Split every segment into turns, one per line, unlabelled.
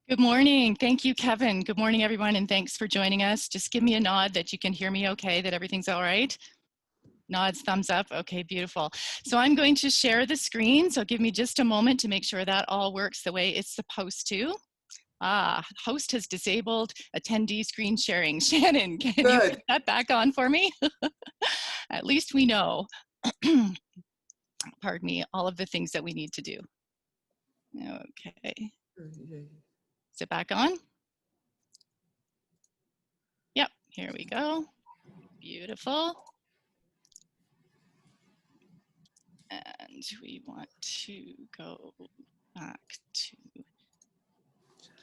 Good morning. Thank you, Kevin. Good morning, everyone, and thanks for joining us. Just give me a nod that you can hear me okay, that everything's all right. Nods, thumbs up. Okay, beautiful. So I'm going to share the screen, so give me just a moment to make sure that all works the way it's supposed to. Host has disabled attendee screen sharing. Shannon, can you put that back on for me? At least we know, pardon me, all of the things that we need to do. Okay. Is it back on? Yep, here we go. Beautiful. And we want to go back to,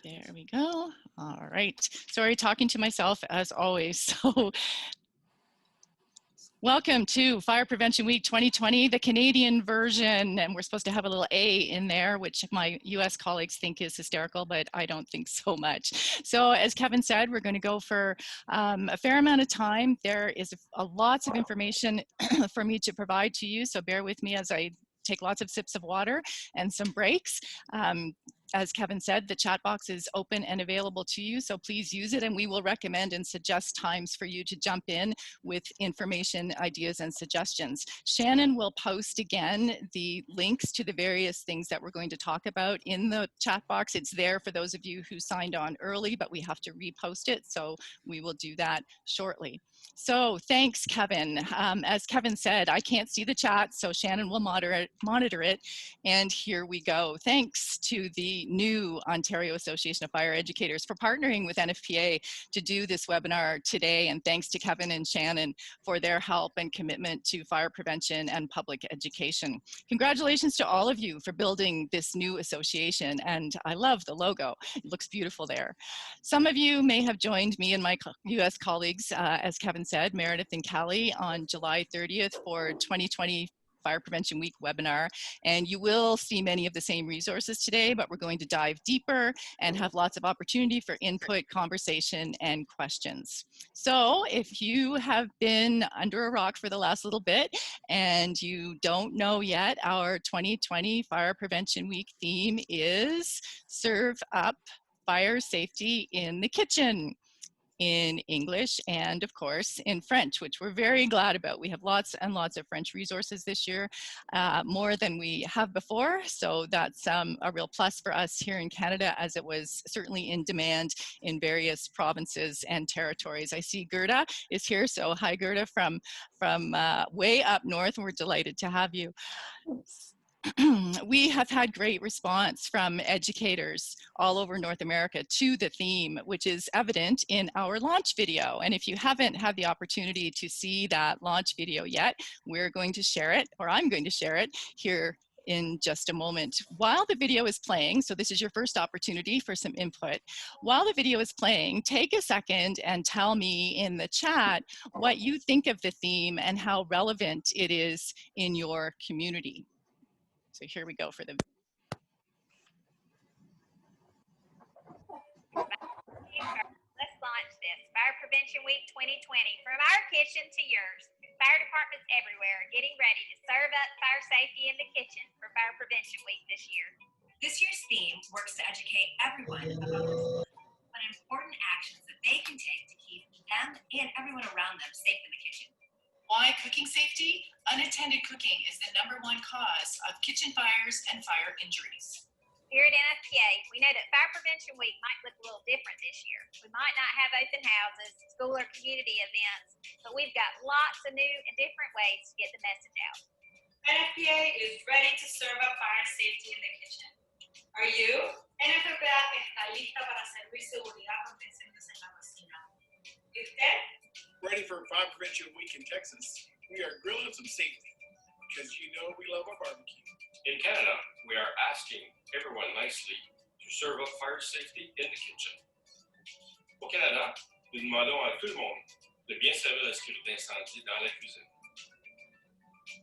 there we go. All right. Sorry, talking to myself as always. So welcome to Fire Prevention Week 2020, the Canadian version, and we're supposed to have a little A in there, which my US colleagues think is hysterical, but I don't think so much. So as Kevin said, we're going to go for a fair amount of time. There is lots of information for me to provide to you, so bear with me as I take lots of sips of water and some breaks. As Kevin said, the chat box is open and available to you, so please use it, and we will recommend and suggest times for you to jump in with information, ideas, and suggestions. Shannon will post again the links to the various things that we're going to talk about in the chat box. It's there for those of you who signed on early, but we have to repost it, so we will do that shortly. So thanks, Kevin. As Kevin said, I can't see the chat, so Shannon will monitor it, and here we go. Thanks to the new Ontario Association of Fire Educators for partnering with NFPA to do this webinar today, and thanks to Kevin and Shannon for their help and commitment to fire prevention and public education. Congratulations to all of you for building this new association, and I love the logo. It looks beautiful there. Some of you may have joined me and my US colleagues, as Kevin said, Meredith and Callie, on July 30th for 2020 Fire Prevention Week webinar, and you will see many of the same resources today, but we're going to dive deeper and have lots of opportunity for input, conversation, and questions. So if you have been under a rock for the last little bit and you don't know yet, our 2020 Fire Prevention Week theme is Serve Up Fire Safety in the Kitchen, in English and of course in French, which we're very glad about. We have lots and lots of French resources this year, more than we have before. So that's a real plus for us here in Canada, as it was certainly in demand in various provinces and territories. I see Gerda is here. So hi Gerda from way up north. We're delighted to have you. We have had great response from educators all over North America to the theme, which is evident in our launch video. And if you haven't had the opportunity to see that launch video yet, we're going to share it, or I'm going to share it here in just a moment. While the video is playing, so this is your first opportunity for some input. While the video is playing, take a second and tell me in the chat what you think of the theme and how relevant it is in your community. So here we go for the.
Let's launch this. Fire Prevention Week 2020, from our kitchen to yours. Fire departments everywhere are getting ready to serve up fire safety in the kitchen for Fire Prevention Week this year.
This year's theme works to educate everyone on important actions that they can take to keep them and everyone around them safe in the kitchen.
Why cooking safety? Unattended cooking is the #1 cause of kitchen fires and fire injuries.
Here at NFPA, we know that Fire Prevention Week might look a little different this year. We might not have open houses, school or community events, but we've got lots of new and different ways to get the message out.
NFPA is ready to serve up fire safety in the kitchen. Are you? NFPA está lista para servir seguridad con incendios en la cocina. ¿Y usted?
Ready for Fire Prevention Week in Texas. We are grilling some safety because you know we love our barbecue.
In Canada, we are asking everyone nicely to serve up fire safety in the kitchen. Au Canada, nous demandons à tout le monde de bien servir la sécurité incendie dans la cuisine.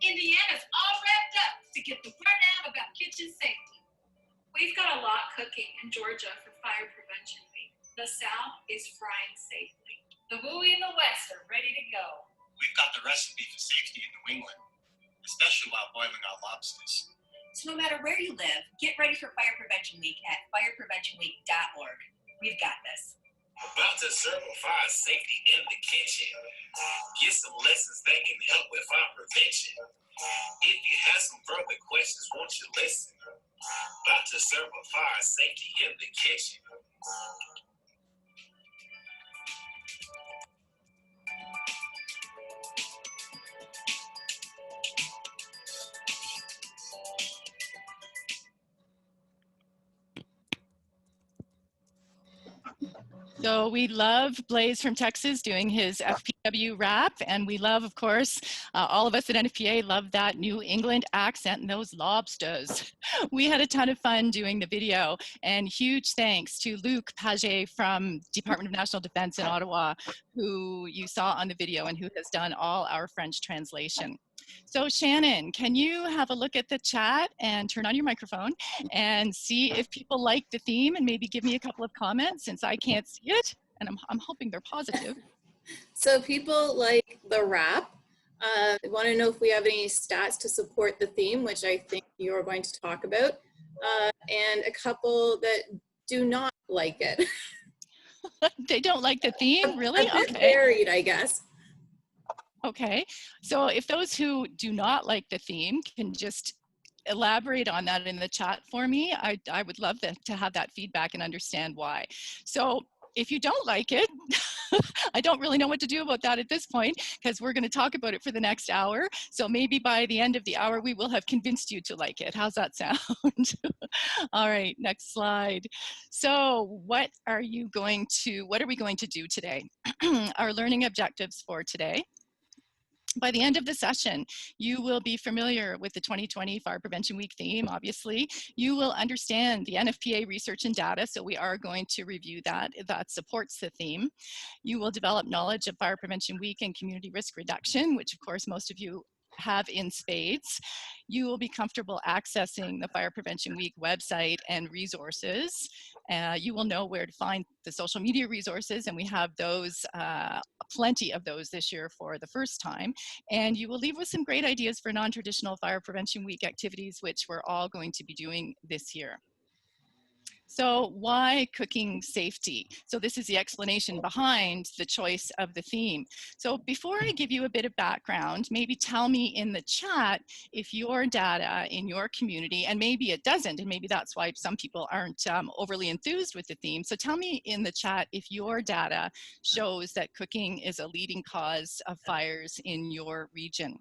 Indiana's all wrapped up to get the word out about kitchen safety.
We've got a lot cooking in Georgia for Fire Prevention Week. The South is frying safely.
The Bowie and the West are ready to go.
We've got the recipe for safety in New England, especially while boiling our lobsters.
So no matter where you live, get ready for Fire Prevention Week at firepreventionweek.org. We've got this.
About to certify safety in the kitchen. Get some lessons that can help with fire prevention. If you have some further questions, won't you listen? About to certify safety in the kitchen.
So we love Blaze from Texas doing his FPW rap, and we love, of course, all of us at NFPA love that New England accent and those lobsters. We had a ton of fun doing the video, and huge thanks to Luc Paget from Department of National Defense in Ottawa, who you saw on the video and who has done all our French translation. So Shannon, can you have a look at the chat and turn on your microphone and see if people like the theme and maybe give me a couple of comments since I can't see it, and I'm hoping they're positive.
So people like the rap. I want to know if we have any stats to support the theme, which I think you're going to talk about, and a couple that do not like it.
They don't like the theme, really?
A bit
Okay.
varied, I guess.
Okay, so if those who do not like the theme can just elaborate on that in the chat for me, I would love to have that feedback and understand why. So if you don't like it, I don't really know what to do about that at this point because we're going to talk about it for the next hour. So maybe by the end of the hour, we will have convinced you to like it. How's that sound? All right, next slide. So what are we going to do today? Our learning objectives for today. By the end of the session, you will be familiar with the 2020 Fire Prevention Week theme, obviously. You will understand the NFPA research and data, so we are going to review that. That supports the theme. You will develop knowledge of Fire Prevention Week and community risk reduction, which of course most of you have in spades. You will be comfortable accessing the Fire Prevention Week website and resources. You will know where to find the social media resources, and we have those, plenty of those this year for the first time. And you will leave with some great ideas for non-traditional Fire Prevention Week activities, which we're all going to be doing this year. So why cooking safety? So this is the explanation behind the choice of the theme. So before I give you a bit of background, maybe tell me in the chat if your data in your community, and maybe it doesn't, and maybe that's why some people aren't overly enthused with the theme. So tell me in the chat if your data shows that cooking is a leading cause of fires in your region.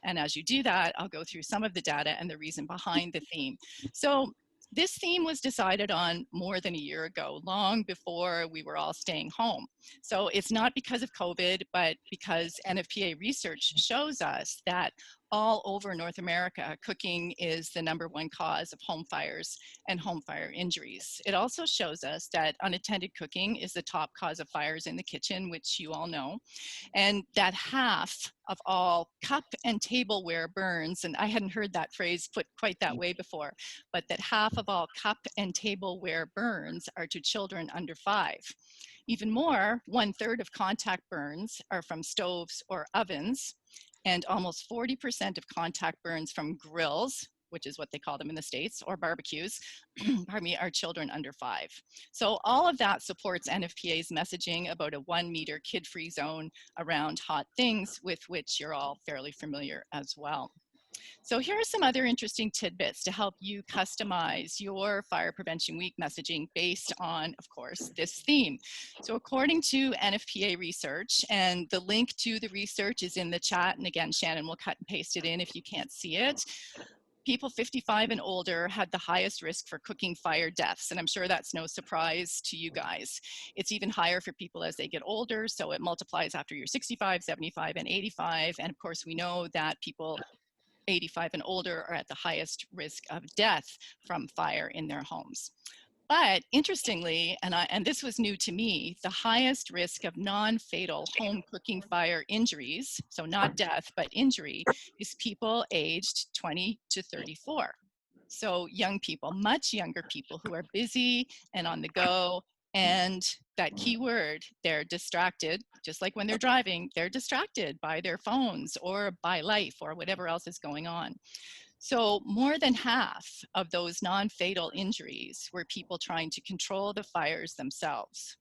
And as you do that, I'll go through some of the data and the reason behind the theme. So this theme was decided on more than a year ago, long before we were all staying home. So it's not because of COVID, but because NFPA research shows us that all over North America, cooking is the #1 cause of home fires and home fire injuries. It also shows us that unattended cooking is the top cause of fires in the kitchen, which you all know, and that half of all cup and tableware burns, and I hadn't heard that phrase put quite that way before, but that half of all cup and tableware burns are to children under 5. Even more, 1/3 of contact burns are from stoves or ovens, and almost 40% of contact burns from grills, which is what they call them in the States, or barbecues, pardon me, are children under 5. So all of that supports NFPA's messaging about a 1-meter kid-free zone around hot things, with which you're all fairly familiar as well. So here are some other interesting tidbits to help you customize your Fire Prevention Week messaging based on, of course, this theme. So according to NFPA research, and the link to the research is in the chat, and again, Shannon will cut and paste it in if you can't see it. People 55 and older had the highest risk for cooking fire deaths, and I'm sure that's no surprise to you guys. It's even higher for people as they get older, so it multiplies after you're 65, 75, and 85, and of course we know that people 85 and older are at the highest risk of death from fire in their homes. But interestingly, and this was new to me, the highest risk of non-fatal home cooking fire injuries, so not death, but injury, is people aged 20 to 34. So young people, much younger people who are busy and on the go, and that key word, they're distracted, just like when they're driving, they're distracted by their phones or by life or whatever else is going on. So more than half of those non-fatal injuries were people trying to control the fires themselves.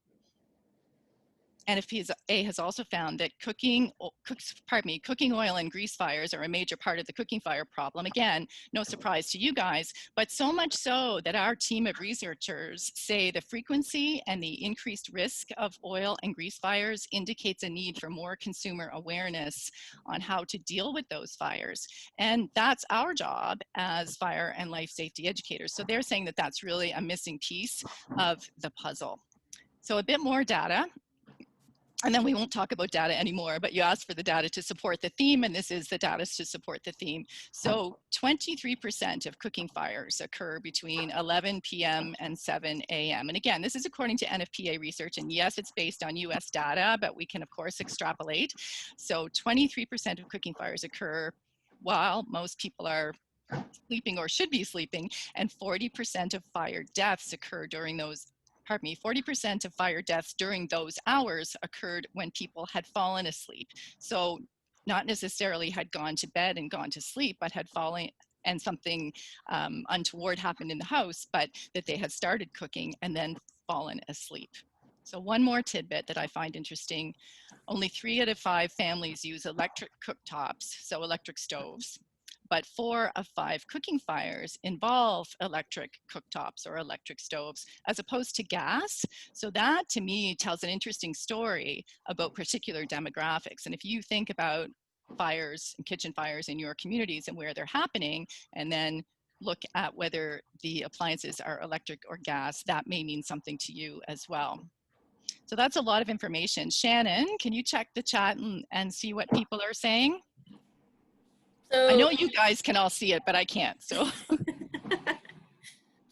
NFPA has also found that cooking oil and grease fires are a major part of the cooking fire problem. Again, no surprise to you guys, but so much so that our team of researchers say the frequency and the increased risk of oil and grease fires indicates a need for more consumer awareness on how to deal with those fires. And that's our job as fire and life safety educators. So they're saying that that's really a missing piece of the puzzle. So a bit more data. And then we won't talk about data anymore, but you asked for the data to support the theme, and this is the data to support the theme. So 23% of cooking fires occur between 11 p.m. and 7 a.m. And again, this is according to NFPA research, and yes, it's based on US data, but we can of course extrapolate. So 23% of cooking fires occur while most people are sleeping or should be sleeping, and 40% of fire deaths occur during those 40% of fire deaths during those hours occurred when people had fallen asleep. So not necessarily had gone to bed and gone to sleep, but had fallen and something untoward happened in the house, but that they had started cooking and then fallen asleep. So one more tidbit that I find interesting, only 3 out of 5 families use electric cooktops, so electric stoves. But 4 of 5 cooking fires involve electric cooktops or electric stoves as opposed to gas. So that to me tells an interesting story about particular demographics. And if you think about fires, kitchen fires in your communities and where they're happening, and then look at whether the appliances are electric or gas, that may mean something to you as well. So that's a lot of information. Shannon, can you check the chat and see what people are saying?
So,
I know you guys can all see it, but I can't, so.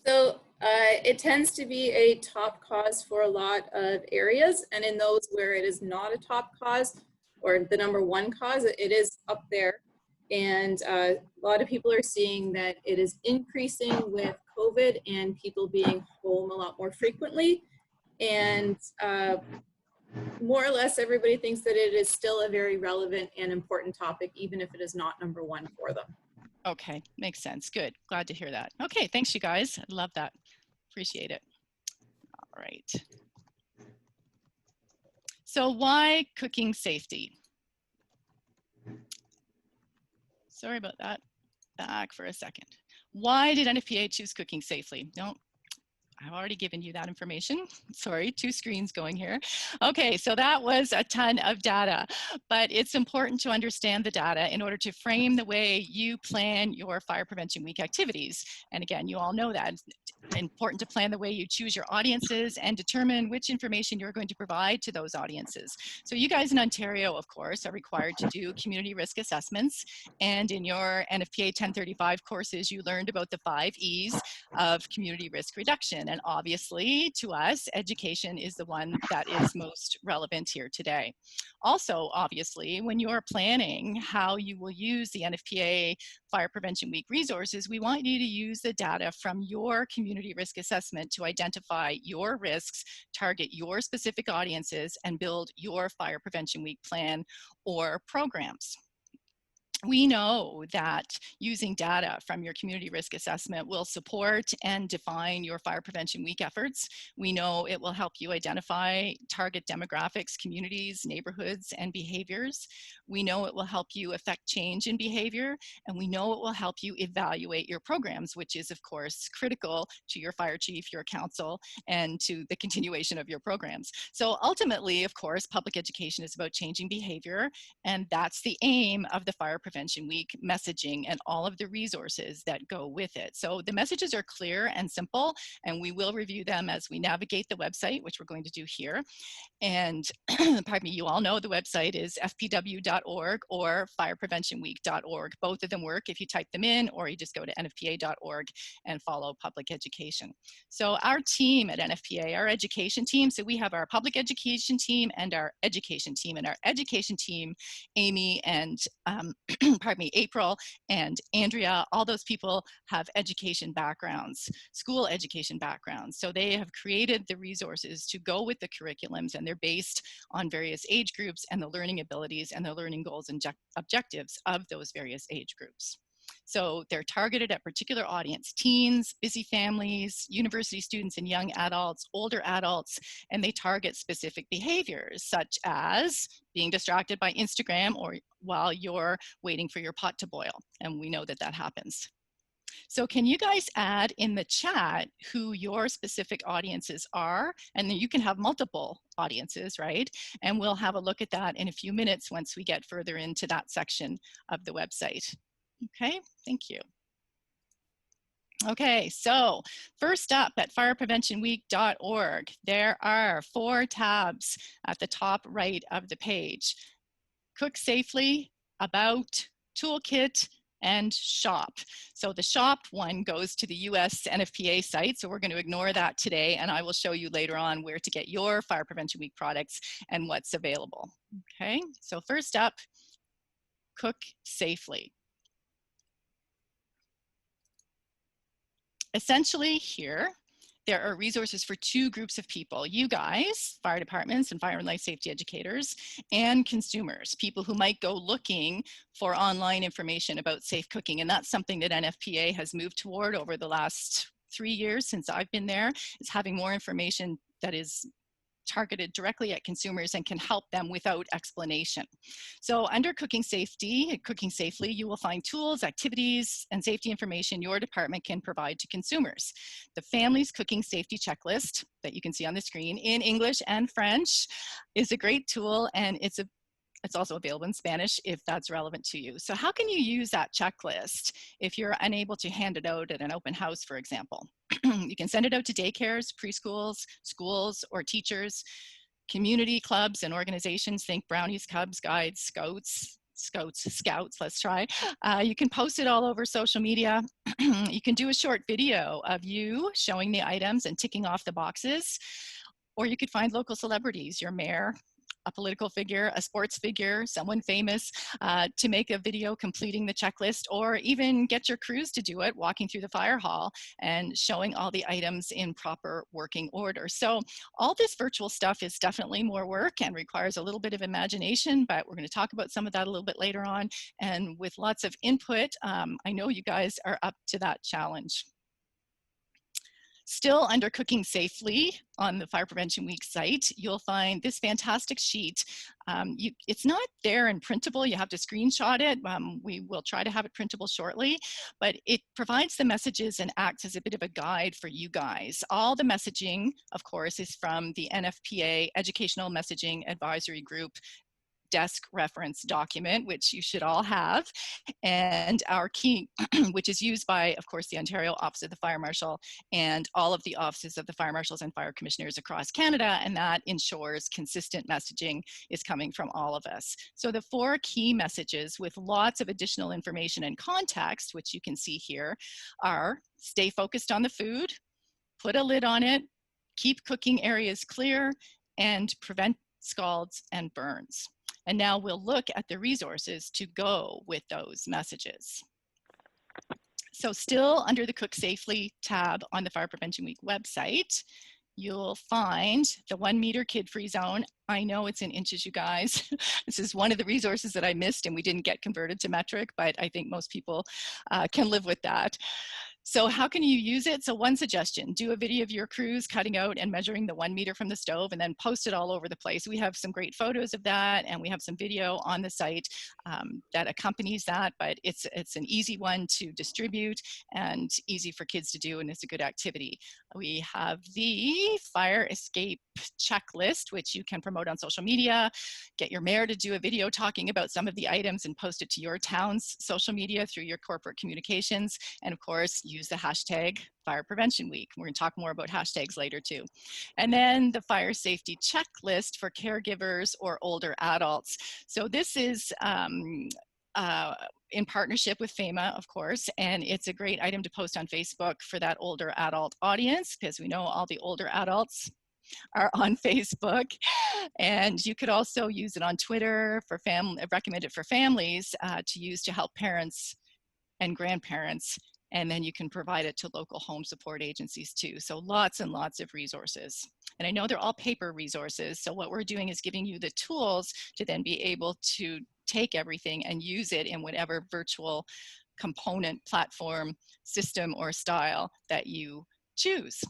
It tends to be a top cause for a lot of areas, and in those where it is not a top cause or the #1 cause, it is up there. And a lot of people are seeing that it is increasing with COVID and people being home a lot more frequently. And more or less everybody thinks that it is still a very relevant and important topic, even if it is not #1 for them.
Okay, makes sense. Good. Glad to hear that. Okay, thanks you guys. I love that. Appreciate it. All right. So why cooking safety? Sorry about that. Back for a second. Why did NFPA choose cooking safely? No, I've already given you that information. Sorry, 2 screens going here. Okay, so that was a ton of data, but it's important to understand the data in order to frame the way you plan your Fire Prevention Week activities. And again, you all know that. It's important to plan the way you choose your audiences and determine which information you're going to provide to those audiences. So you guys in Ontario, of course, are required to do community risk assessments. And in your NFPA 1035 courses, you learned about the 5 E's of community risk reduction. And obviously, to us, education is the one that is most relevant here today. Also, obviously, when you are planning how you will use the NFPA Fire Prevention Week resources, we want you to use the data from your community risk assessment to identify your risks, target your specific audiences, and build your Fire Prevention Week plan or programs. We know that using data from your community risk assessment will support and define your Fire Prevention Week efforts. We know it will help you identify target demographics, communities, neighborhoods, and behaviors. We know it will help you affect change in behavior, and we know it will help you evaluate your programs, which is of course critical to your fire chief, your council, and to the continuation of your programs. So ultimately, of course, public education is about changing behavior, and that's the aim of the Fire Prevention Week messaging and all of the resources that go with it. So the messages are clear and simple, and we will review them as we navigate the website, which we're going to do here. And pardon me, you all know the website is fpw.org or firepreventionweek.org. Both of them work if you type them in, or you just go to nfpa.org and follow public education. So our team at NFPA, our education team, so we have our public education team and our education team. And our education team, Amy and pardon me, April and Andrea, all those people have education backgrounds, school education backgrounds. So they have created the resources to go with the curriculums, and they're based on various age groups and the learning abilities and the learning goals and objectives of those various age groups. So they're targeted at particular audience, teens, busy families, university students and young adults, older adults, and they target specific behaviors such as being distracted by Instagram or while you're waiting for your pot to boil. And we know that that happens. So can you guys add in the chat who your specific audiences are? And then you can have multiple audiences, right? And we'll have a look at that in a few minutes once we get further into that section of the website. Okay, thank you. Okay, so first up at firepreventionweek.org, there are 4 tabs at the top right of the page. Cook Safely, About, Toolkit, and Shop. So the Shop one goes to the US NFPA site, so we're going to ignore that today, and I will show you later on where to get your Fire Prevention Week products and what's available. Okay, so first up, Cook Safely. Essentially here, there are resources for 2 groups of people, you guys, fire departments and fire and life safety educators, and consumers, people who might go looking for online information about safe cooking. And that's something that NFPA has moved toward over the last 3 years since I've been there, is having more information that is targeted directly at consumers and can help them without explanation. So under Cooking Safety, Cooking Safely, you will find tools, activities, and safety information your department can provide to consumers. The Family's Cooking Safety Checklist that you can see on the screen in English and French is a great tool, and it's also available in Spanish if that's relevant to you. So how can you use that checklist if you're unable to hand it out at an open house, for example? You can send it out to daycares, preschools, schools, or teachers, community clubs and organizations. Think Brownies, Cubs, Guides, Scouts, let's try. You can post it all over social media. You can do a short video of you showing the items and ticking off the boxes. Or you could find local celebrities, your mayor, a political figure, a sports figure, someone famous, to make a video completing the checklist, or even get your crews to do it, walking through the fire hall and showing all the items in proper working order. So all this virtual stuff is definitely more work and requires a little bit of imagination, but we're going to talk about some of that a little bit later on. And with lots of input, I know you guys are up to that challenge. Still under Cooking Safely on the Fire Prevention Week site, you'll find this fantastic sheet. It's not there in printable, you have to screenshot it. We will try to have it printable shortly, but it provides the messages and acts as a bit of a guide for you guys. All the messaging, of course, is from the NFPA Educational Messaging Advisory Group desk reference document, which you should all have, and our key, which is used by, of course, the Ontario Office of the Fire Marshal and all of the offices of the fire marshals and fire commissioners across Canada, and that ensures consistent messaging is coming from all of us. So the 4 key messages with lots of additional information and context, which you can see here, are stay focused on the food, put a lid on it, keep cooking areas clear, and prevent scalds and burns. And now we'll look at the resources to go with those messages. So still under the Cook Safely tab on the Fire Prevention Week website, you'll find the 1 meter kid-free zone. I know it's in inches, you guys. This is one of the resources that I missed and we didn't get converted to metric, but I think most people can live with that. So how can you use it? So one suggestion, do a video of your crews cutting out and measuring the 1 meter from the stove and then post it all over the place. We have some great photos of that and we have some video on the site that accompanies that, but it's an easy one to distribute and easy for kids to do, and it's a good activity. We have the fire escape checklist, which you can promote on social media, get your mayor to do a video talking about some of the items and post it to your town's social media through your corporate communications, and of course, use the hashtag Fire Prevention Week. We're going to talk more about hashtags later too. And then the fire safety checklist for caregivers or older adults. So this is in partnership with FEMA, of course, and it's a great item to post on Facebook for that older adult audience, because we know all the older adults are on Facebook. And you could also use it on Twitter for recommend it for families to use to help parents and grandparents, and then you can provide it to local home support agencies too. So lots and lots of resources. And I know they're all paper resources, so what we're doing is giving you the tools to then be able to take everything and use it in whatever virtual component, platform, system, or style that you choose.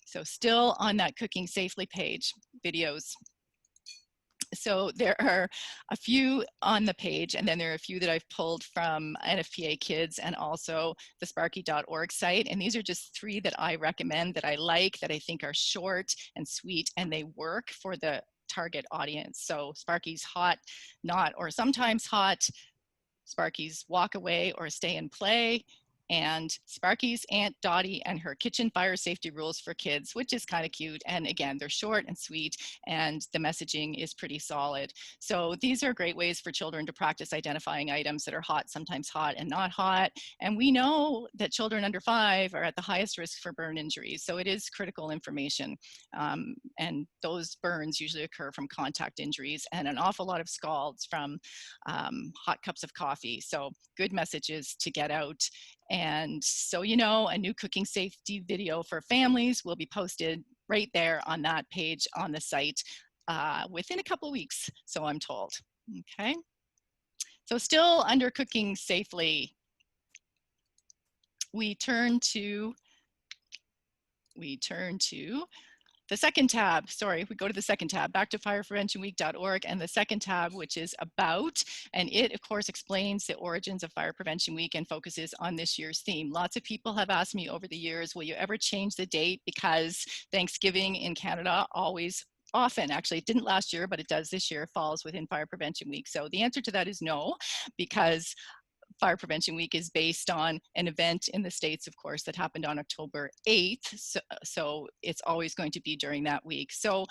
So still on that Cooking Safely page, videos. So there are a few on the page, and then there are a few that I've pulled from NFPA Kids and also the Sparky.org site. And these are just 3 that I recommend, that I like, that I think are short and sweet, and they work for the target audience. So Sparky's Hot, Not, or Sometimes Hot, Sparky's Walk Away or Stay and Play, and Sparky's Aunt Dottie and her kitchen fire safety rules for kids, which is kind of cute. And again, they're short and sweet, and the messaging is pretty solid. So these are great ways for children to practice identifying items that are hot, sometimes hot, and not hot. And we know that children under 5 are at the highest risk for burn injuries. So it is critical information. And those burns usually occur from contact injuries and an awful lot of scalds from hot cups of coffee. So good messages to get out. And so, you know, a new cooking safety video for families will be posted right there on that page on the site within a couple of weeks, so I'm told. Okay. So still under Cooking Safely, we turn to the second tab. Sorry, we go to the second tab, back to firepreventionweek.org, and the second tab, which is About, and it of course explains the origins of Fire Prevention Week and focuses on this year's theme. Lots of people have asked me over the years, will you ever change the date, because Thanksgiving in Canada often, actually it didn't last year, but it does this year, falls within Fire Prevention Week. So the answer to that is no, because Fire Prevention Week is based on an event in the States, of course, that happened on October 8th. So it's always going to be during that week. So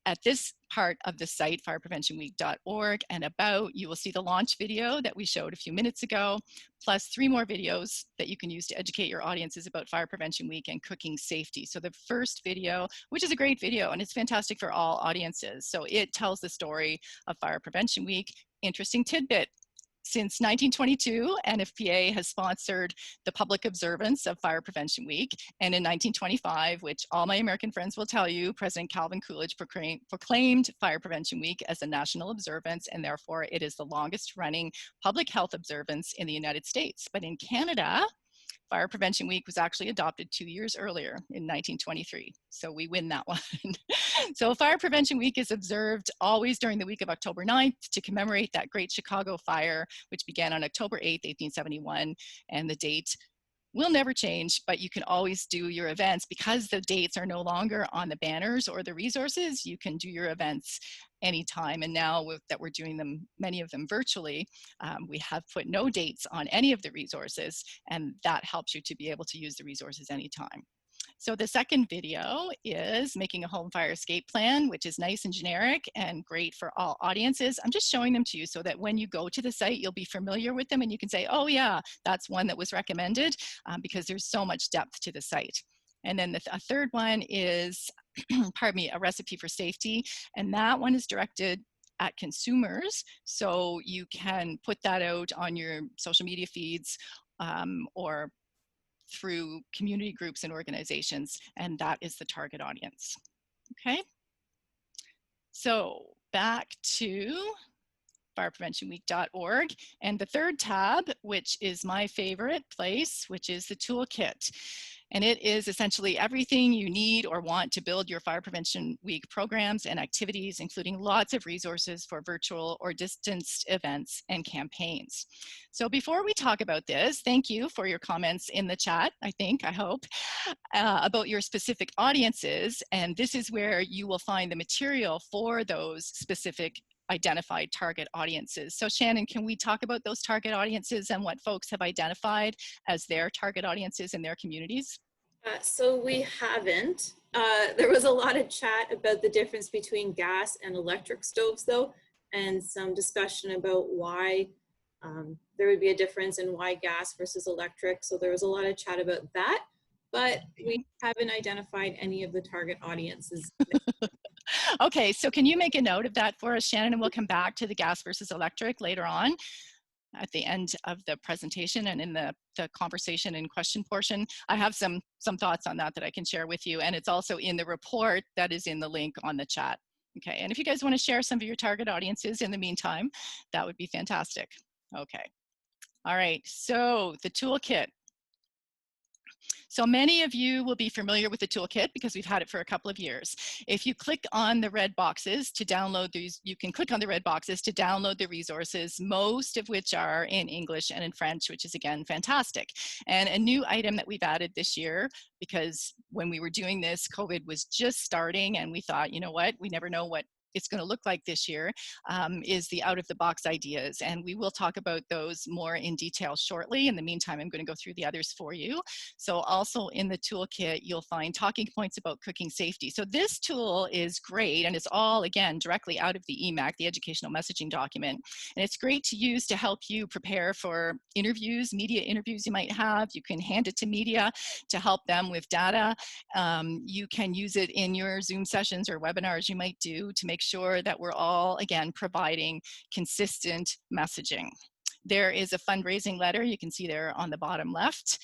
at this part of the site, firepreventionweek.org and About, you will see the launch video that we showed a few minutes ago, plus 3 more videos that you can use to educate your audiences about Fire Prevention Week and cooking safety. So the first video, which is a great video, and it's fantastic for all audiences. So it tells the story of Fire Prevention Week. Interesting tidbit. Since 1922, NFPA has sponsored the public observance of Fire Prevention Week. And in 1925, which all my American friends will tell you, President Calvin Coolidge proclaimed Fire Prevention Week as a national observance, and therefore it is the longest running public health observance in the United States. But in Canada, Fire Prevention Week was actually adopted 2 years earlier in 1923. So we win that one. So Fire Prevention Week is observed always during the week of October 9th to commemorate that great Chicago fire, which began on October 8th, 1871. And the date will never change, but you can always do your events because the dates are no longer on the banners or the resources. You can do your events anytime. And now that we're doing them, many of them virtually, we have put no dates on any of the resources, and that helps you to be able to use the resources anytime. So the second video is making a home fire escape plan, which is nice and generic and great for all audiences. I'm just showing them to you so that when you go to the site, you'll be familiar with them and you can say, oh yeah, that's one that was recommended, because there's so much depth to the site. And then a third one is, pardon me, a recipe for safety. And that one is directed at consumers. So you can put that out on your social media feeds or through community groups and organizations, and that is the target audience. Okay, so back to firepreventionweek.org, and the third tab, which is my favorite place, which is the toolkit. And it is essentially everything you need or want to build your Fire Prevention Week programs and activities, including lots of resources for virtual or distanced events and campaigns. So before we talk about this, thank you for your comments in the chat, I hope, about your specific audiences. And this is where you will find the material for those specific identified target audiences. So Shannon, can we talk about those target audiences and what folks have identified as their target audiences in their communities?
So we haven't. There was a lot of chat about the difference between gas and electric stoves though, and some discussion about why there would be a difference in why gas versus electric. So there was a lot of chat about that, but we haven't identified any of the target audiences.
Okay, so can you make a note of that for us, Shannon, and we'll come back to the gas versus electric later on at the end of the presentation and in the conversation and question portion. I have some thoughts on that I can share with you, and it's also in the report that is in the link on the chat. Okay, and if you guys want to share some of your target audiences in the meantime, that would be fantastic. Okay. All right, so the toolkit. So many of you will be familiar with the toolkit because we've had it for a couple of years. If you click on the red boxes to download these, you can click on the red boxes to download the resources, most of which are in English and in French, which is again fantastic. And a new item that we've added this year, because when we were doing this, COVID was just starting and we thought, you know what, we never know what it's going to look like this year, is the out-of-the-box ideas. And we will talk about those more in detail shortly. In the meantime, I'm going to go through the others for you. So also in the toolkit, you'll find talking points about cooking safety. So this tool is great, and it's all, again, directly out of the EMAC, the educational messaging document. And it's great to use to help you prepare for interviews, media interviews you might have. You can hand it to media to help them with data. You can use it in your Zoom sessions or webinars you might do to make sure that we're all, again, providing consistent messaging. There is a fundraising letter you can see there on the bottom left.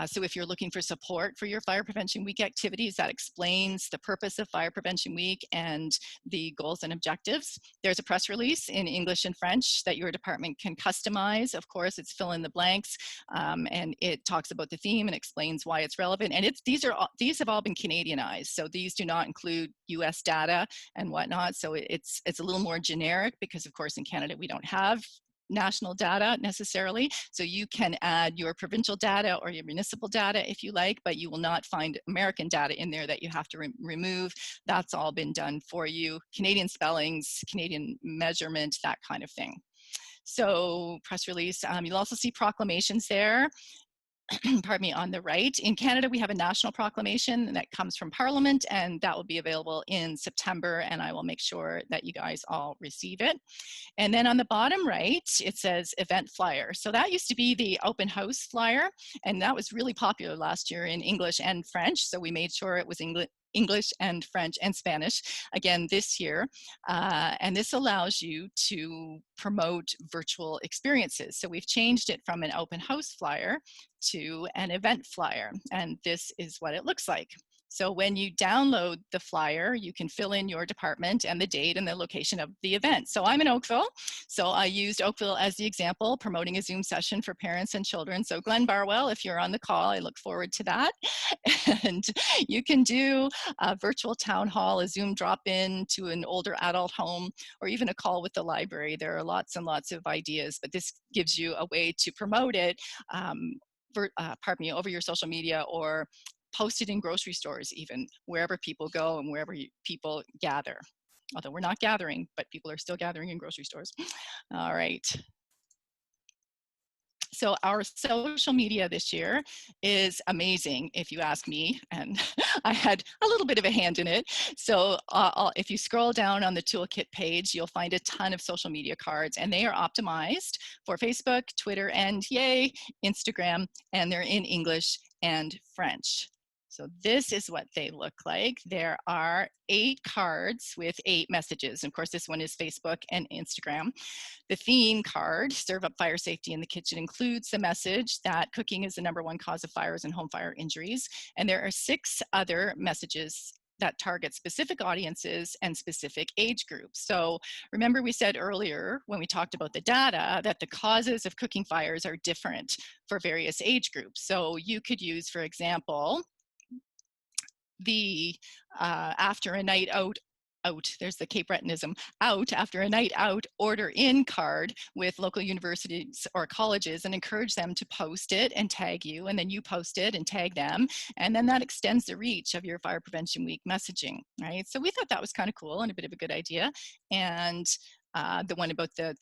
So if you're looking for support for your Fire Prevention Week activities, that explains the purpose of Fire Prevention Week and the goals and objectives. There's a press release in English and French that your department can customize. Of course, it's fill in the blanks, and it talks about the theme and explains why it's relevant. And these have all been Canadianized, so these do not include US data and whatnot. So it's a little more generic because, of course, in Canada we don't have national data necessarily. So you can add your provincial data or your municipal data if you like, but you will not find American data in there that you have to remove. That's all been done for you. Canadian spellings, Canadian measurement, that kind of thing. So press release, you'll also see proclamations there. Pardon me, on the right. In Canada, we have a national proclamation that comes from Parliament, and that will be available in September, and I will make sure that you guys all receive it. And then on the bottom right, it says event flyer. So that used to be the open house flyer, and that was really popular last year in English and French, so we made sure it was English and French and Spanish again this year. And this allows you to promote virtual experiences. So we've changed it from an open house flyer to an event flyer. And this is what it looks like. So when you download the flyer, you can fill in your department and the date and the location of the event. So I'm in Oakville, so I used Oakville as the example, promoting a Zoom session for parents and children. So Glenn Barwell, if you're on the call, I look forward to that. And you can do a virtual town hall, a Zoom drop-in to an older adult home, or even a call with the library. There are lots and lots of ideas, but this gives you a way to promote it over your social media, or posted in grocery stores, even wherever people go and wherever people gather. Although we're not gathering, but people are still gathering in grocery stores. All right. So our social media this year is amazing, if you ask me, and I had a little bit of a hand in it. So if you scroll down on the toolkit page, you'll find a ton of social media cards, and they are optimized for Facebook, Twitter, and yay, Instagram, and they're in English and French. So this is what they look like. There are 8 cards with 8 messages. Of course, this one is Facebook and Instagram. The theme card, Serve Up Fire Safety in the Kitchen, includes the message that cooking is the #1 cause of fires and home fire injuries. And there are 6 other messages that target specific audiences and specific age groups. So remember, we said earlier when we talked about the data that the causes of cooking fires are different for various age groups. So you could use, for example, the after a night out, there's the Cape Bretonism, out after a night out, order in card with local universities or colleges, and encourage them to post it and tag you, and then you post it and tag them, and then that extends the reach of your Fire Prevention Week messaging, right? So we thought that was kind of cool and a bit of a good idea. And the one about the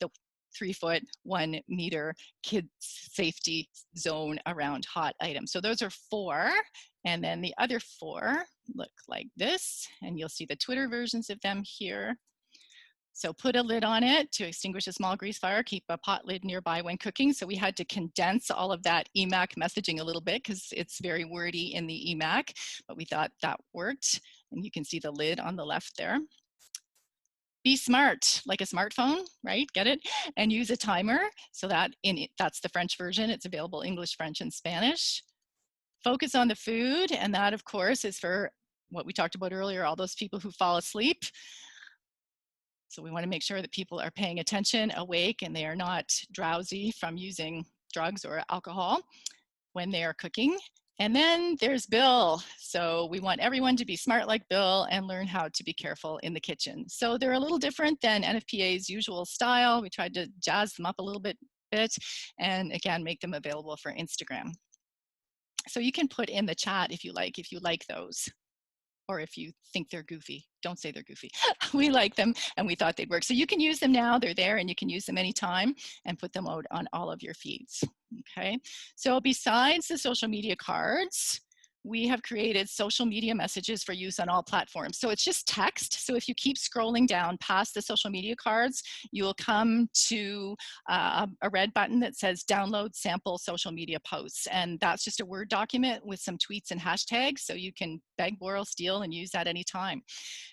3-foot, 1-meter kids safety zone around hot items. So those are 4. And then the other 4 look like this, and you'll see the Twitter versions of them here. So put a lid on it to extinguish a small grease fire, keep a pot lid nearby when cooking. So we had to condense all of that EMAC messaging a little bit because it's very wordy in the EMAC, but we thought that worked. And you can see the lid on the left there. Be smart, like a smartphone, right? Get it? And use a timer. So that's the French version. It's available English, French, and Spanish. Focus on the food, and that, of course, is for what we talked about earlier, all those people who fall asleep. So we want to make sure that people are paying attention, awake, and they are not drowsy from using drugs or alcohol when they are cooking. And then there's Bill. So we want everyone to be smart like Bill and learn how to be careful in the kitchen. So they're a little different than NFPA's usual style. We tried to jazz them up a little bit, and again, make them available for Instagram. So you can put in the chat if you like those, or if you think they're goofy. Don't say they're goofy. We like them and we thought they'd work. So you can use them now, they're there, and you can use them anytime and put them out on all of your feeds, okay? So besides the social media cards, we have created social media messages for use on all platforms. So it's just text. So if you keep scrolling down past the social media cards, you will come to a red button that says download sample social media posts. And that's just a Word document with some tweets and hashtags. So you can beg, borrow, steal, and use that anytime.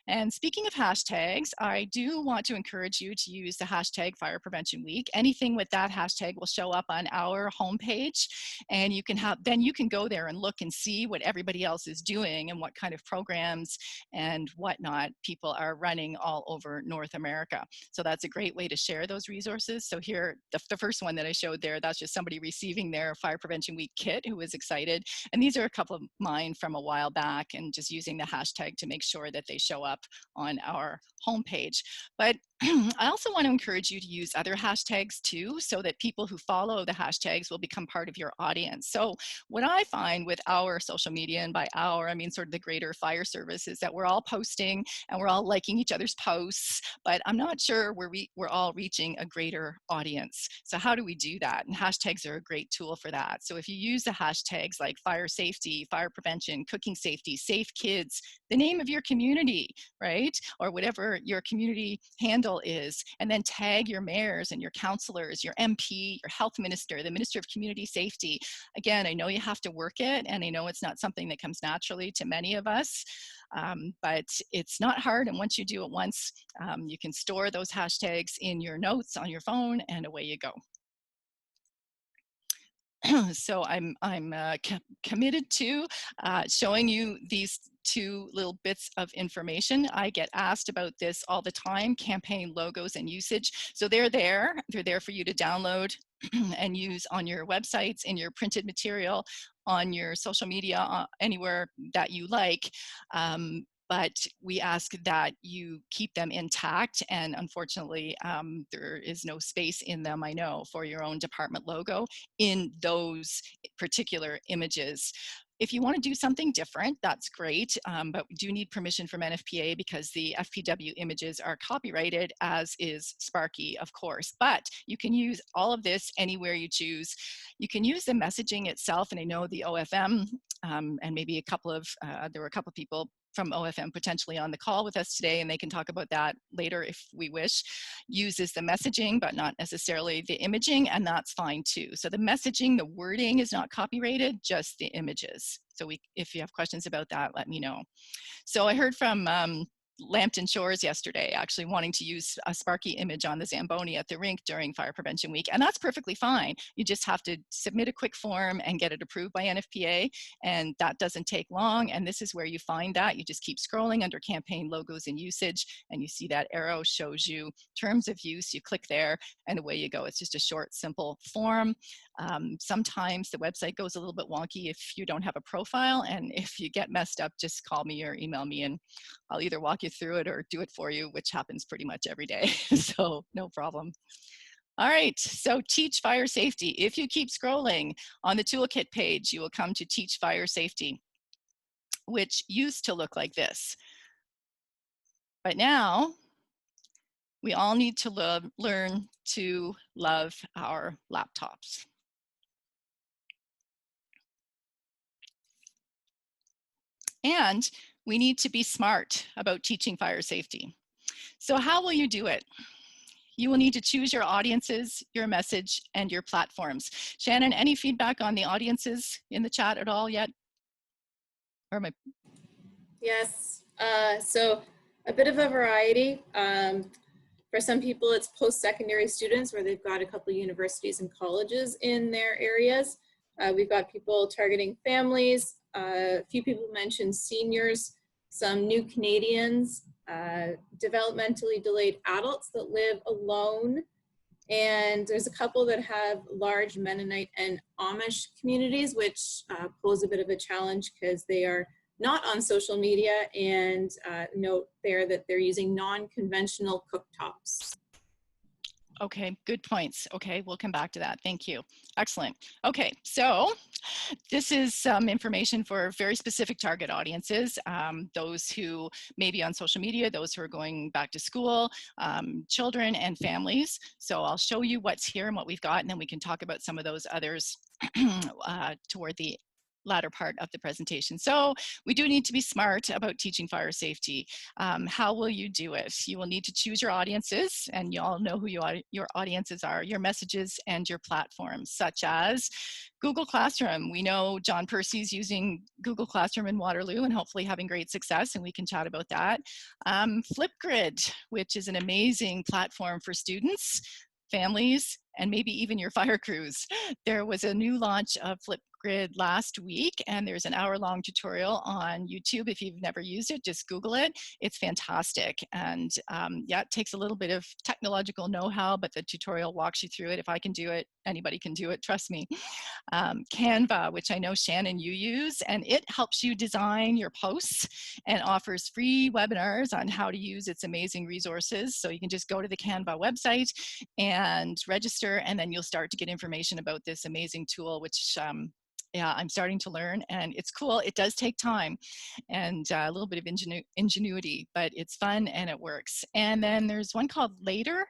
And speaking of hashtags, I do want to encourage you to use the hashtag Fire Prevention Week. Anything with that hashtag will show up on our homepage, and you can then you can go there and look and see what everybody else is doing and what kind of programs and whatnot people are running all over North America. So that's a great way to share those resources. So here, the first one that I showed there, that's just somebody receiving their Fire Prevention Week kit who was excited. And these are a couple of mine from a while back, and just using the hashtag to make sure that they show up on our homepage. But I also want to encourage you to use other hashtags too, so that people who follow the hashtags will become part of your audience. So what I find with our social media, and by our, I mean sort of the greater fire service, is that we're all posting and we're all liking each other's posts, but I'm not sure we're all reaching a greater audience. So how do we do that? And hashtags are a great tool for that. So if you use the hashtags like fire safety, fire prevention, cooking safety, safe kids, the name of your community, right? Or whatever your community handle is, and then tag your mayors and your councillors, your MP, your health minister, the Minister of Community Safety. Again, I know you have to work it, and I know it's not something that comes naturally to many of us, but it's not hard. And once you do it once, you can store those hashtags in your notes on your phone, and away you go. So I'm committed to showing you these two little bits of information. I get asked about this all the time: campaign logos and usage. So they're there for you to download and use on your websites, in your printed material, on your social media, anywhere that you like. But we ask that you keep them intact, and unfortunately there is no space in them, I know, for your own department logo in those particular images. If you want to do something different, that's great, but we do need permission from NFPA because the FPW images are copyrighted, as is Sparky, of course. But you can use all of this anywhere you choose. You can use the messaging itself, and I know the OFM and maybe a couple of, there were a couple of people from OFM potentially on the call with us today, and they can talk about that later if we wish, uses the messaging but not necessarily the imaging, and that's fine too. So the messaging, the wording is not copyrighted, just the images. So if you have questions about that, let me know. So I heard from Lambton Shores yesterday, actually wanting to use a Sparky image on the Zamboni at the rink during Fire Prevention Week, and that's perfectly fine. You just have to submit a quick form and get it approved by NFPA, and that doesn't take long, and this is where you find that. You just keep scrolling under campaign logos and usage, and you see that arrow shows you terms of use. You click there, and away you go. It's just a short, simple form. Sometimes the website goes a little bit wonky if you don't have a profile, and if you get messed up, just call me or email me, and I'll either walk you through it or do it for you, which happens pretty much every day, so no problem. All right, so teach fire safety. If you keep scrolling on the toolkit page, you will come to teach fire safety, which used to look like this. But now, we all need to learn to love our laptops. And we need to be smart about teaching fire safety. So how will you do it? You will need to choose your audiences, your message, and your platforms. Shannon, any feedback on the audiences in the chat at all yet? Or am I?
Yes, so a bit of a variety. For some people, it's post-secondary students where they've got a couple of universities and colleges in their areas. We've got people targeting families. A few people mentioned seniors, some new Canadians, developmentally delayed adults that live alone, And there's a couple that have large Mennonite and Amish communities, which pose a bit of a challenge because they are not on social media, and note there that they're using non-conventional cooktops.
Okay, good points. Okay, we'll come back to that. Thank you. Excellent. Okay, so this is some information for very specific target audiences, those who may be on social media, those who are going back to school, children and families. So I'll show you what's here and what we've got, and then we can talk about some of those others toward the latter part of the presentation. So we do need to be smart about teaching fire safety. How will you do it? You will need to choose your audiences, and you all know who your audiences are, your messages and your platforms, such as Google Classroom. We know John Percy's using Google Classroom in Waterloo and hopefully having great success, and we can chat about that. Flipgrid, which is an amazing platform for students, families, and maybe even your fire crews. There was a new launch of Flipgrid last week, and there's an hour-long tutorial on YouTube. If you've never used it, just Google it. It's fantastic. And yeah, it takes a little bit of technological know-how, but the tutorial walks you through it. If I can do it, anybody can do it, trust me. Canva, which I know Shannon you use, and it helps you design your posts and offers free webinars on how to use its amazing resources. So you can just go to the Canva website and register, and then you'll start to get information about this amazing tool, which yeah, I'm starting to learn, and it's cool. It does take time and a little bit of ingenuity, but it's fun and it works. And then there's one called Ladder.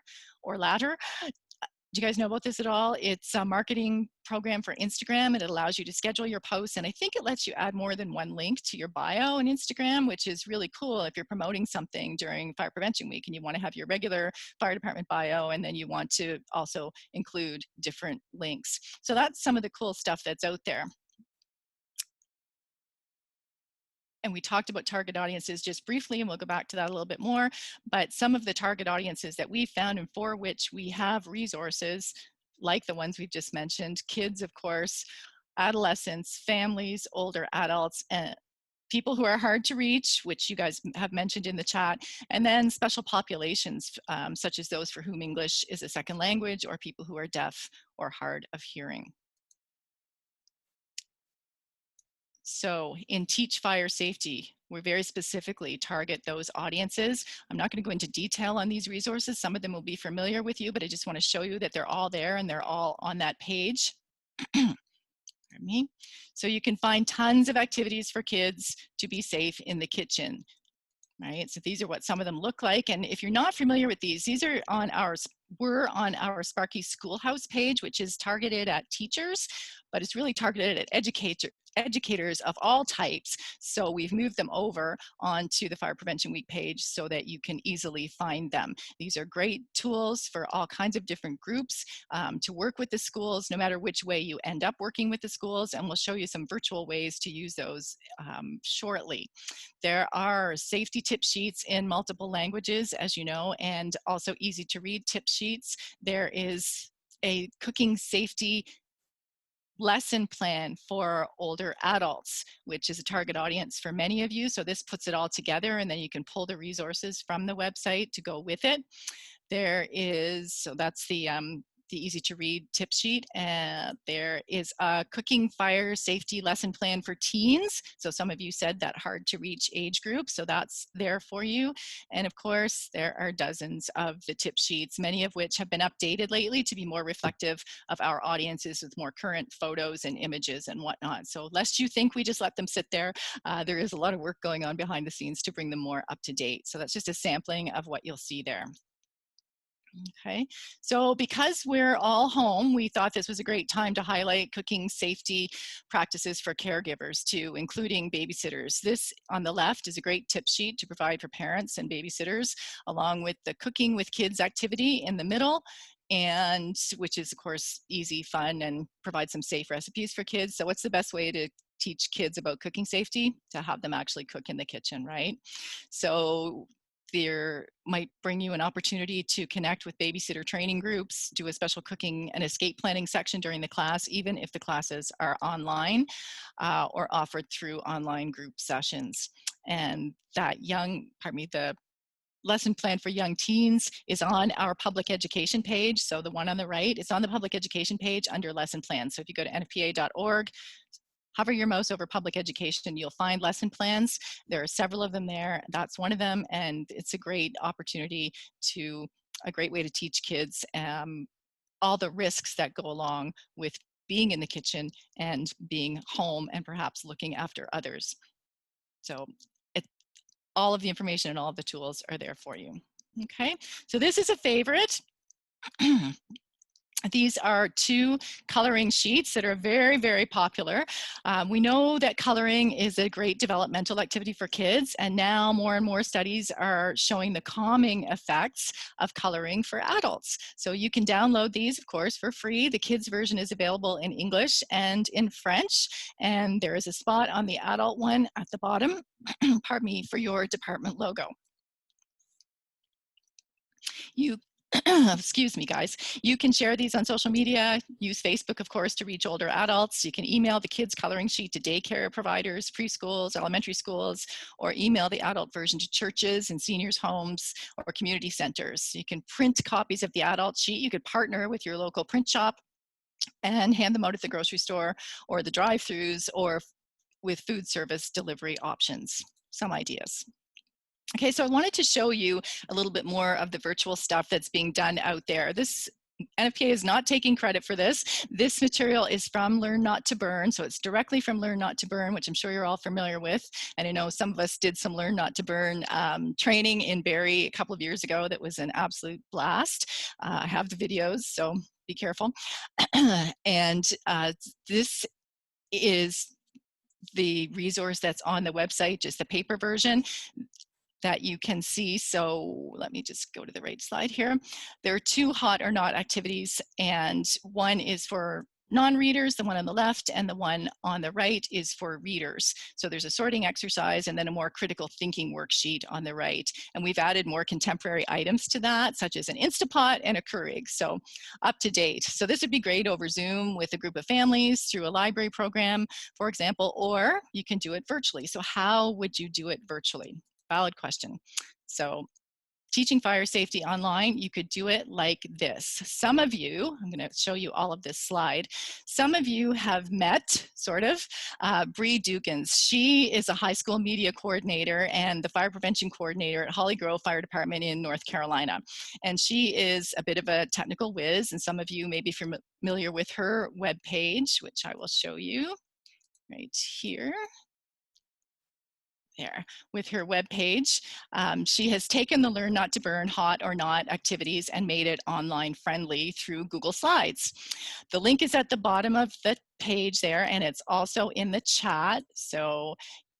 Do you guys know about this at all? It's a marketing program for Instagram, and it allows you to schedule your posts. And I think it lets you add more than one link to your bio on Instagram, which is really cool if you're promoting something during Fire Prevention Week and you want to have your regular fire department bio, and then you want to also include different links. So that's some of the cool stuff that's out there. And we talked about target audiences just briefly, and we'll go back to that a little bit more. But some of the target audiences that we found and for which we have resources, like the ones we've just mentioned, kids, of course, adolescents, families, older adults, and people who are hard to reach, which you guys have mentioned in the chat, and then special populations, such as those for whom English is a second language, or people who are deaf or hard of hearing. So in Teach Fire Safety, we very specifically target those audiences. I'm not going to go into detail on these resources. Some of them will be familiar with you, but I just want to show you that they're all there and they're all on that page. Pardon me. So you can find tons of activities for kids to be safe in the kitchen. Right, so these are what some of them look like. And if you're not familiar with these are on we're on our Sparky Schoolhouse page, which is targeted at teachers, but it's really targeted at educators of all types. So we've moved them over onto the Fire Prevention Week page so that you can easily find them. These are great tools for all kinds of different groups to work with the schools, no matter which way you end up working with the schools, and we'll show you some virtual ways to use those shortly. There are safety tip sheets in multiple languages, as you know, and also easy to read tip sheets. There is a cooking safety lesson plan for older adults, which is a target audience for many of you. So this puts it all together, and then you can pull the resources from the website to go with it. There is, so that's the easy to read tip sheet. And there is a cooking fire safety lesson plan for teens. So some of you said that hard to reach age group, so that's there for you. And of course, there are dozens of the tip sheets, many of which have been updated lately to be more reflective of our audiences with more current photos and images and whatnot. So lest you think we just let them sit there, there is a lot of work going on behind the scenes to bring them more up to date. So that's just a sampling of what you'll see there. Okay, so because we're all home, we thought this was a great time to highlight cooking safety practices for caregivers too, including babysitters. This on the left is a great tip sheet to provide for parents and babysitters, along with the Cooking with Kids activity in the middle, and which is of course easy, fun, and provide some safe recipes for kids. So what's the best way to teach kids about cooking safety? To have them actually cook in the kitchen, right? So there might bring you an opportunity to connect with babysitter training groups, do a special cooking and escape planning section during the class, even if the classes are online or offered through online group sessions. And that the lesson plan for young teens is on our public education page. So the one on the right, it's on the public education page under lesson plans. So if you go to nfpa.org, hover your mouse over public education, you'll find lesson plans. There are several of them there. That's one of them, and it's a great opportunity to, a great way to teach kids all the risks that go along with being in the kitchen and being home and perhaps looking after others. So all of the information and all of the tools are there for you. Okay, so this is a favorite. These are 2 coloring sheets that are very, very popular. We know that coloring is a great developmental activity for kids, and now more and more studies are showing the calming effects of coloring for adults. So you can download these, of course, for free. The kids version is available in English and in French, and there is a spot on the adult one at the bottom, pardon me, for your department logo. You excuse me, guys. You can share these on social media, use Facebook, of course, to reach older adults. You can email the kids coloring sheet to daycare providers, preschools, elementary schools, or email the adult version to churches and seniors' homes or community centers. You can print copies of the adult sheet. You could partner with your local print shop and hand them out at the grocery store or the drive-thrus or with food service delivery options. Some ideas. Okay, so I wanted to show you a little bit more of the virtual stuff that's being done out there. This NFPA is not taking credit for this. This material is from Learn Not to Burn, so it's directly from Learn Not to Burn, which I'm sure you're all familiar with. And I know some of us did some Learn Not to Burn training in Barrie a couple of years ago that was an absolute blast. I have the videos, so be careful. And this is the resource that's on the website, just the paper version that you can see. So let me just go to the right slide here. There are 2 hot or not activities, and one is for non-readers, the one on the left, and the one on the right is for readers. So there's a sorting exercise and then a more critical thinking worksheet on the right. And we've added more contemporary items to that, such as an Instapot and a Keurig, so up to date. So this would be great over Zoom with a group of families through a library program, for example, or you can do it virtually. So how would you do it virtually? Valid question. So teaching fire safety online, you could do it like this. Some of you, I'm going to show you all of this slide. Some of you have met, sort of, Bree Dukins. She is a high school media coordinator and the fire prevention coordinator at Holly Grove Fire Department in North Carolina. And she is a bit of a technical whiz, and some of you may be familiar with her webpage, which I will show you right here. There, with her webpage. She has taken the Learn Not to Burn hot or not activities and made it online friendly through Google Slides. The link is at the bottom of the page there, and it's also in the chat. So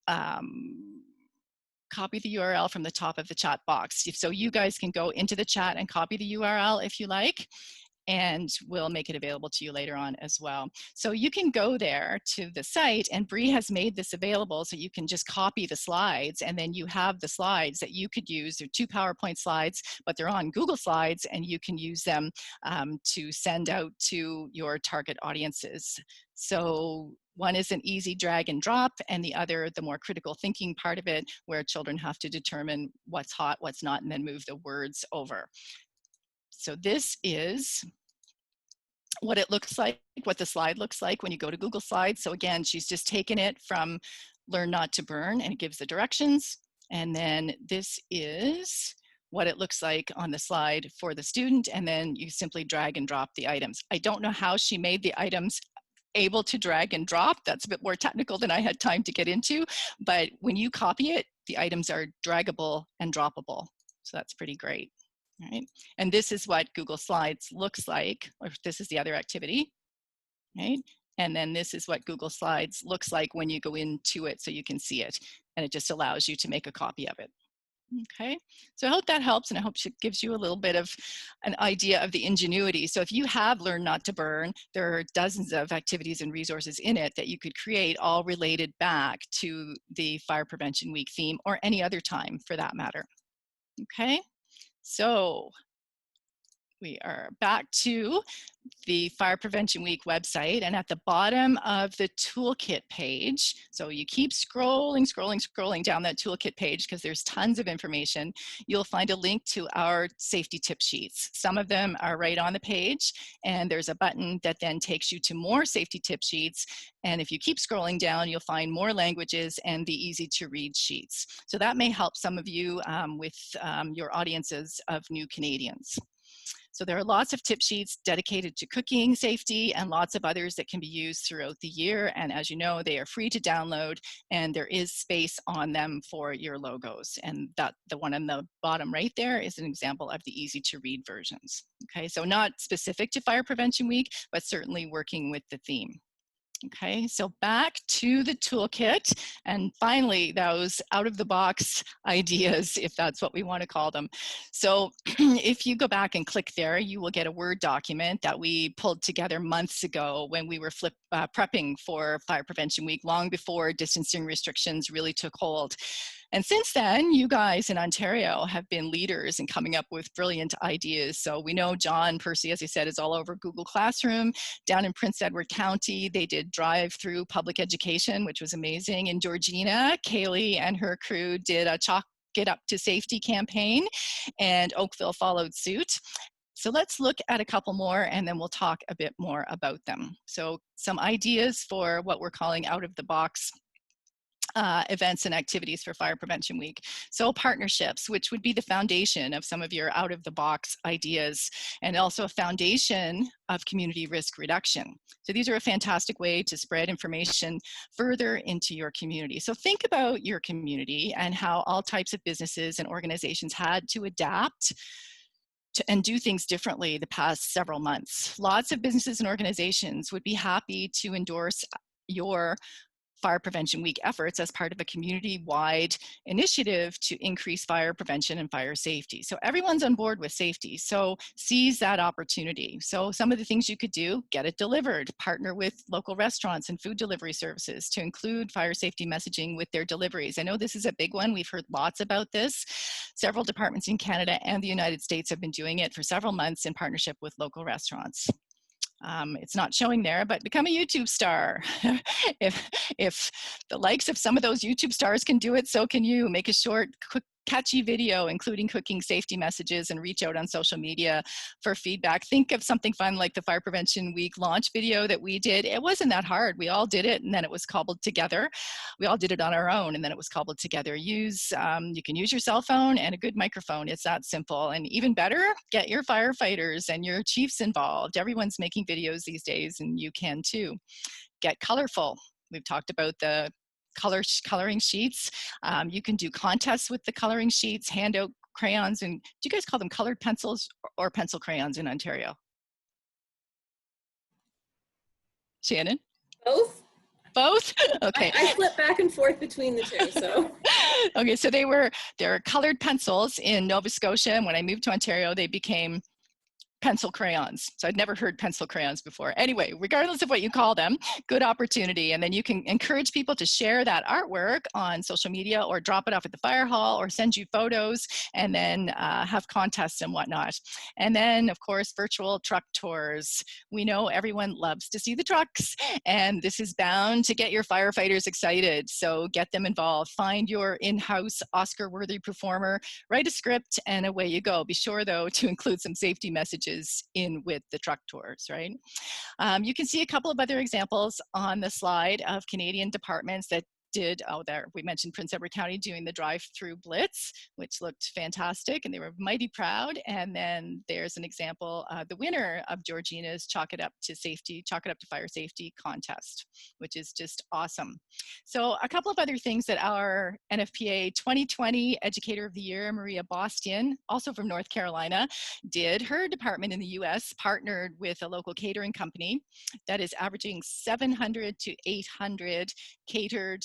copy the URL from the top of the chat box. So you guys can go into the chat and copy the URL if you like, and we'll make it available to you later on as well. So you can go there to the site, and Bree has made this available so you can just copy the slides, and then you have the slides that you could use. They're 2 PowerPoint slides, but they're on Google Slides, and you can use them to send out to your target audiences. So one is an easy drag and drop, and the other, the more critical thinking part of it, where children have to determine what's hot, what's not, and then move the words over. So this is what it looks like, what the slide looks like when you go to Google Slides. So again, she's just taken it from Learn Not to Burn, and it gives the directions. And then this is what it looks like on the slide for the student. And then you simply drag and drop the items. I don't know how she made the items able to drag and drop. That's a bit more technical than I had time to get into. But when you copy it, the items are draggable and droppable. So that's pretty great. Right? And this is what Google Slides looks like, or this is the other activity, right? And then this is what Google Slides looks like when you go into it so you can see it. And it just allows you to make a copy of it. Okay, so I hope that helps, and I hope it gives you a little bit of an idea of the ingenuity. So if you have Learn Not to Burn, there are dozens of activities and resources in it that you could create, all related back to the Fire Prevention Week theme, or any other time for that matter. Okay. So We are back to the Fire Prevention Week website, and at the bottom of the toolkit page, so you keep scrolling down that toolkit page because there's tons of information, you'll find a link to our safety tip sheets. Some of them are right on the page, and there's a button that then takes you to more safety tip sheets, and if you keep scrolling down, you'll find more languages and the easy to read sheets. So that may help some of you with your audiences of new Canadians. So there are lots of tip sheets dedicated to cooking safety and lots of others that can be used throughout the year. And as you know, they are free to download and there is space on them for your logos. And that the one on the bottom right there is an example of the easy to read versions. Okay, so not specific to Fire Prevention Week, but certainly working with the theme. Okay, so back to the toolkit, and finally those out-of-the-box ideas, if that's what we want to call them. So if you go back and click there, you will get a Word document that we pulled together months ago when we were prepping for Fire Prevention Week, long before distancing restrictions really took hold. And since then, you guys in Ontario have been leaders in coming up with brilliant ideas. So we know John Percy, as I said, is all over Google Classroom. Down in Prince Edward County, they did drive-through public education, which was amazing. In Georgina, Kaylee and her crew did a Chalk It Up to Safety campaign, and Oakville followed suit. So let's look at a couple more and then we'll talk a bit more about them. So some ideas for what we're calling out-of-the-box events and activities for Fire Prevention Week. So partnerships, which would be the foundation of some of your out-of-the-box ideas, and also a foundation of community risk reduction. So these are a fantastic way to spread information further into your community. So think about your community and how all types of businesses and organizations had to adapt and do things differently the past several months. Lots of businesses and organizations would be happy to endorse your Fire Prevention Week efforts as part of a community-wide initiative to increase fire prevention and fire safety. So everyone's on board with safety, so seize that opportunity. So some of the things you could do: get it delivered, partner with local restaurants and food delivery services to include fire safety messaging with their deliveries. I know this is a big one. We've heard lots about this. Several departments in Canada and the United States have been doing it for several months in partnership with local restaurants. It's not showing there, but become a YouTube star. if the likes of some of those YouTube stars can do it, so can you. Make a short, quick, catchy video, including cooking safety messages, and reach out on social media for feedback. Think of something fun like the Fire Prevention Week launch video that we did. It wasn't that hard. We all did it, and then it was cobbled together. We all did it on our own, and then it was cobbled together. You can use your cell phone and a good microphone. It's that simple. And even better, get your firefighters and your chiefs involved. Everyone's making videos these days, and you can too. Get colorful. We've talked about the coloring sheets. You can do contests with the coloring sheets, hand out crayons, and do you guys call them colored pencils or pencil crayons in Ontario? Shannon?
Both.
Both? Okay.
I flip back and forth between the two, so.
Okay, so they're colored pencils in Nova Scotia, and when I moved to Ontario, they became pencil crayons. So I'd never heard pencil crayons before. Anyway, regardless of what you call them, good opportunity. And then you can encourage people to share that artwork on social media or drop it off at the fire hall or send you photos, and then have contests and whatnot. And then, of course, virtual truck tours. We know everyone loves to see the trucks, and this is bound to get your firefighters excited. So get them involved. Find your in-house Oscar-worthy performer, write a script, and away you go. Be sure, though, to include some safety messages in with the truck tours, right? You can see a couple of other examples on the slide of Canadian departments that did, there we mentioned Prince Edward County doing the drive-through blitz, which looked fantastic, and they were mighty proud. And then there's an example, the winner of Georgina's Chalk It Up to Fire Safety contest, which is just awesome. So a couple of other things that our NFPA 2020 Educator of the Year, Maria Bostian, also from North Carolina, did. Her department in the US partnered with a local catering company that is averaging 700 to 800 catered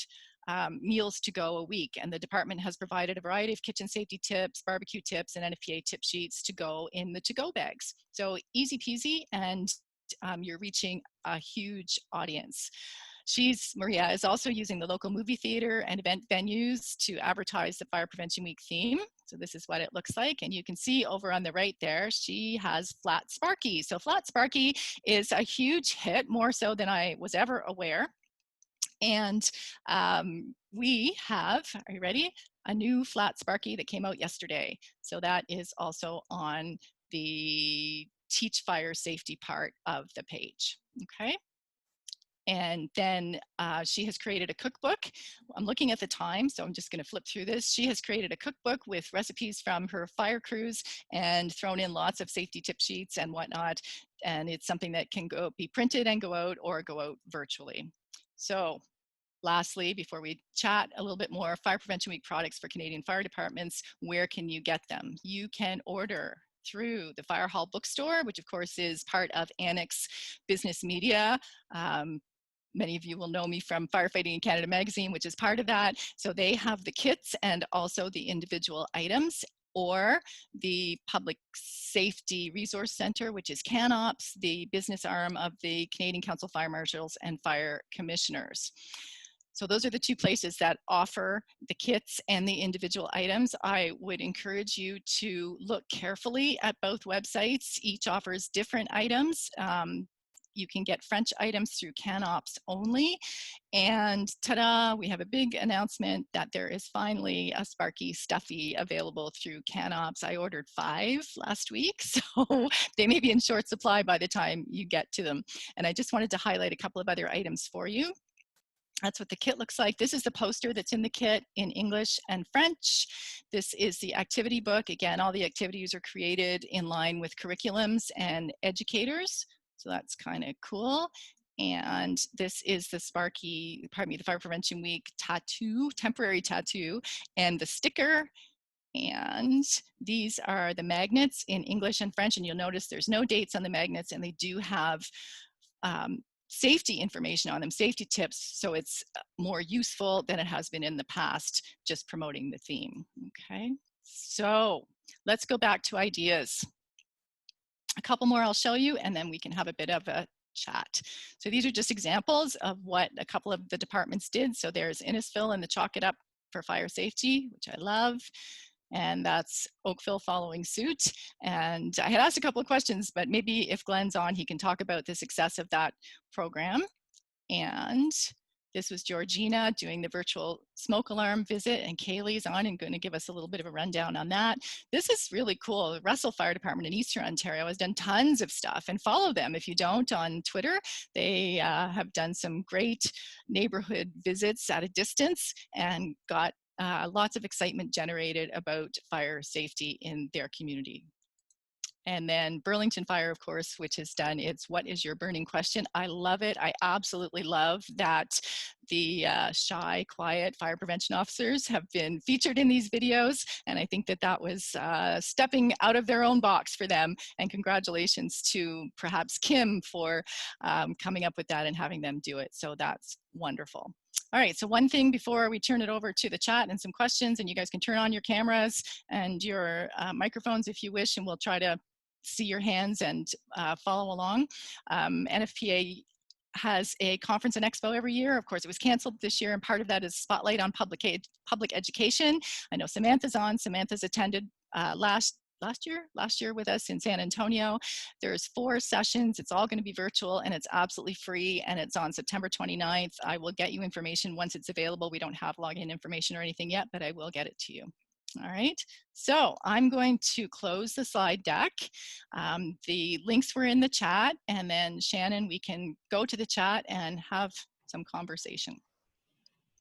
meals to go a week, and the department has provided a variety of kitchen safety tips, barbecue tips, and NFPA tip sheets to go in the to-go bags. So easy peasy, and you're reaching a huge audience. Maria is also using the local movie theater and event venues to advertise the Fire Prevention Week theme. So this is what it looks like. And you can see over on the right there, she has Flat Sparky. So Flat Sparky is a huge hit, more so than I was ever aware. And we have, are you ready? A new Flat Sparky that came out yesterday. So that is also on the Teach Fire Safety part of the page, okay? And then she has created a cookbook. I'm looking at the time, so I'm just going to flip through this. She has created a cookbook with recipes from her fire crews and thrown in lots of safety tip sheets and whatnot. And it's something that can be printed and go out or go out virtually. So lastly, before we chat a little bit more, Fire Prevention Week products for Canadian fire departments, where can you get them? You can order through the Fire Hall bookstore, which of course is part of Annex Business Media. Many of you will know me from Firefighting in Canada magazine, which is part of that. So they have the kits and also the individual items, or the Public Safety Resource Center, which is CanOps, the business arm of the Canadian Council of Fire Marshals and Fire Commissioners. So those are the two places that offer the kits and the individual items. I would encourage you to look carefully at both websites. Each offers different items. You can get French items through CanOps only. And ta-da, we have a big announcement that there is finally a Sparky Stuffy available through CanOps. I ordered 5 last week, so they may be in short supply by the time you get to them. And I just wanted to highlight a couple of other items for you. That's what the kit looks like. This is the poster that's in the kit in English and French. This is the activity book. Again, all the activities are created in line with curriculums and educators. So that's kind of cool. And this is the Sparky, pardon me, the Fire Prevention Week tattoo, temporary tattoo, and the sticker. And these are the magnets in English and French. And you'll notice there's no dates on the magnets, and they do have safety information on them, safety tips, so it's more useful than it has been in the past, just promoting the theme, okay? So let's go back to ideas. A couple more I'll show you, and then we can have a bit of a chat. So these are just examples of what a couple of the departments did. So there's Innisfil and the Chalk It Up for fire safety, which I love. And that's Oakville following suit. And I had asked a couple of questions, but maybe if Glenn's on, he can talk about the success of that program. And this was Georgina doing the virtual smoke alarm visit, and Kaylee's on and going to give us a little bit of a rundown on that. This is really cool. The Russell Fire Department in Eastern Ontario has done tons of stuff, and follow them if you don't on Twitter. They have done some great neighborhood visits at a distance and got lots of excitement generated about fire safety in their community. And then Burlington Fire, of course, which has done its What is Your Burning Question? I love it. I absolutely love that the shy, quiet fire prevention officers have been featured in these videos. And I think that that was stepping out of their own box for them. And congratulations to perhaps Kim for coming up with that and having them do it. So that's wonderful. All right, so one thing before we turn it over to the chat and some questions, and you guys can turn on your cameras and your microphones if you wish, and we'll try to see your hands and follow along. NFPA has a conference and expo every year. Of course, it was canceled this year, and part of that is Spotlight on Public Education. I know Samantha's on. Samantha's attended last year with us in San Antonio. There's 4 sessions. It's all going to be virtual, and it's absolutely free, and it's on September 29th. I will get you information once it's available. We don't have login information or anything yet, but I will get it to you. All right, so I'm going to close the slide deck. The links were in the chat, and then Shannon, we can go to the chat and have some conversation.